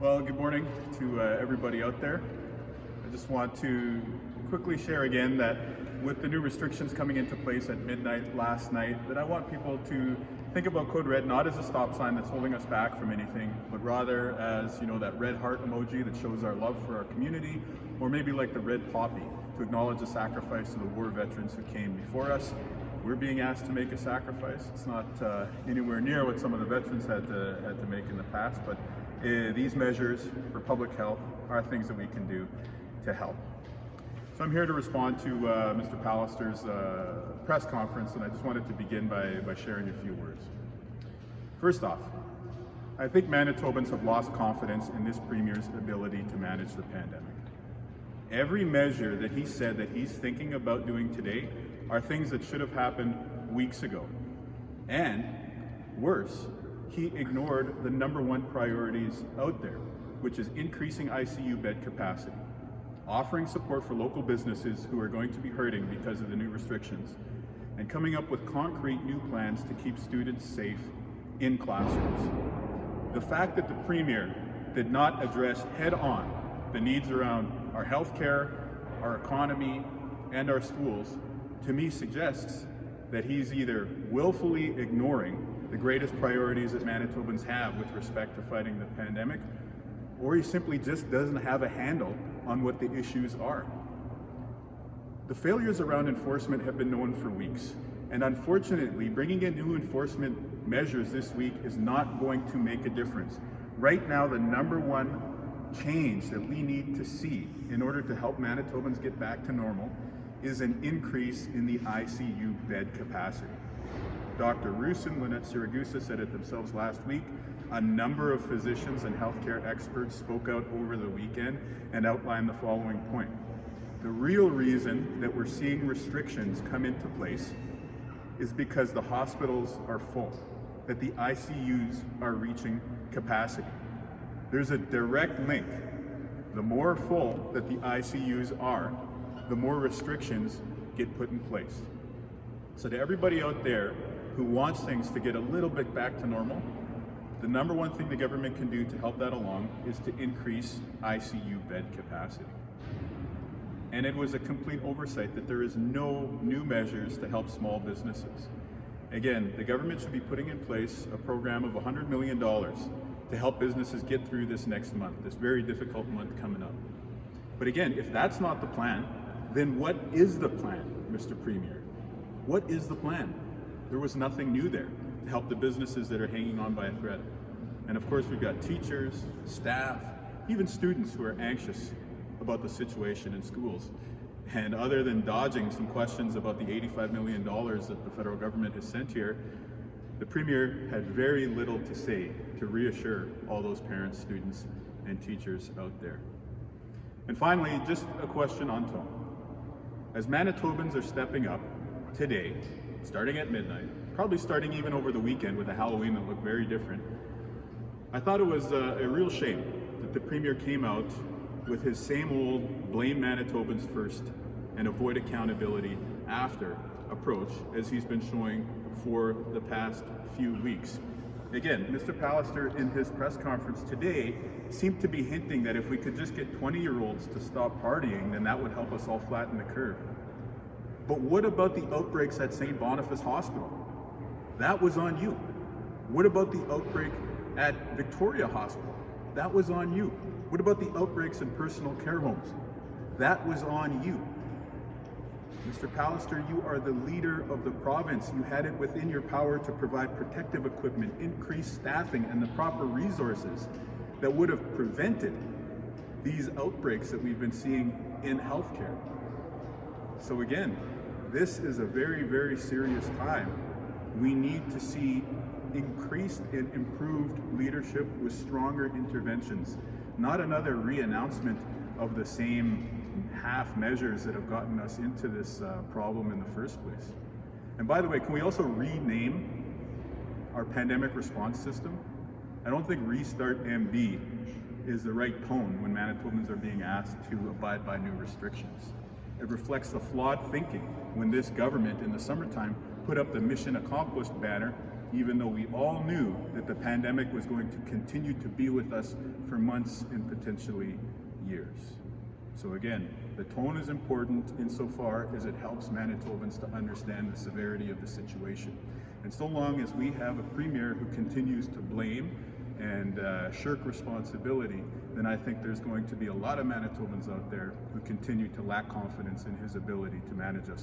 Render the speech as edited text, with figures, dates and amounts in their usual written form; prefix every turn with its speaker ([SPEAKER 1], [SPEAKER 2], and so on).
[SPEAKER 1] Well, good morning to everybody out there. I just want to quickly share again that with the new restrictions coming into place at midnight last night, that I want people to think about Code Red not as a stop sign that's holding us back from anything, but rather as, that red heart emoji that shows our love for our community, or maybe like the red poppy to acknowledge the sacrifice of the war veterans who came before us. We're being asked to make a sacrifice. It's not anywhere near what some of the veterans had to make in the past, but these measures for public health are things that we can do to help. So I'm here to respond to Mr. Pallister's press conference, and I just wanted to begin by sharing a few words. First off, I think Manitobans have lost confidence in this Premier's ability to manage the pandemic. Every measure that he said that he's thinking about doing today are things that should have happened weeks ago. And worse, he ignored the number one priorities out there, which is increasing ICU bed capacity, offering support for local businesses who are going to be hurting because of the new restrictions, and coming up with concrete new plans to keep students safe in classrooms. The fact that the Premier did not address head-on the needs around our healthcare, our economy, and our schools, to me suggests that he's either willfully ignoring the greatest priorities that Manitobans have with respect to fighting the pandemic, or he simply just doesn't have a handle on what the issues are. The failures around enforcement have been known for weeks, and unfortunately, bringing in new enforcement measures this week is not going to make a difference. Right now, the number one change that we need to see in order to help Manitobans get back to normal is an increase in the ICU bed capacity. Dr. Roos and Lynette Siragusa said it themselves last week. A number of physicians and healthcare experts spoke out over the weekend and outlined the following point. The real reason that we're seeing restrictions come into place is because the hospitals are full, that the ICUs are reaching capacity. There's a direct link. The more full that the ICUs are, the more restrictions get put in place. So to everybody out there who wants things to get a little bit back to normal, the number one thing the government can do to help that along is to increase ICU bed capacity. And it was a complete oversight that there is no new measures to help small businesses. Again, the government should be putting in place a program of $100 million to help businesses get through this next month, this very difficult month coming up. But again, if that's not the plan, then what is the plan, Mr. Premier? What is the plan? There was nothing new there to help the businesses that are hanging on by a thread. And of course, we've got teachers, staff, even students who are anxious about the situation in schools. And other than dodging some questions about the $85 million that the federal government has sent here, the Premier had very little to say to reassure all those parents, students, and teachers out there. And finally, just a question on tone. As Manitobans are stepping up today, starting at midnight, probably starting even over the weekend with a Halloween that looked very different, I thought it was a real shame that the Premier came out with his same old blame Manitobans first and avoid accountability after approach as he's been showing for the past few weeks. Again, Mr. Pallister in his press conference today seemed to be hinting that if we could just get 20-year-olds to stop partying, then that would help us all flatten the curve. But what about the outbreaks at St. Boniface Hospital? That was on you. What about the outbreak at Victoria Hospital? That was on you. What about the outbreaks in personal care homes? That was on you. Mr. Pallister, you are the leader of the province. You had it within your power to provide protective equipment, increase staffing, and the proper resources that would have prevented these outbreaks that we've been seeing in healthcare. So again, this is a very, very serious time. We need to see increased and improved leadership with stronger interventions, not another re-announcement of the same half measures that have gotten us into this problem in the first place. And by the way, can we also rename our pandemic response system? I don't think Restart MB is the right tone when Manitobans are being asked to abide by new restrictions. It reflects the flawed thinking when this government in the summertime put up the mission accomplished banner even though we all knew that the pandemic was going to continue to be with us for months and potentially years. So again, the tone is important insofar as it helps Manitobans to understand the severity of the situation. And so long as we have a premier who continues to blame and shirk responsibility, then I think there's going to be a lot of Manitobans out there who continue to lack confidence in his ability to manage us through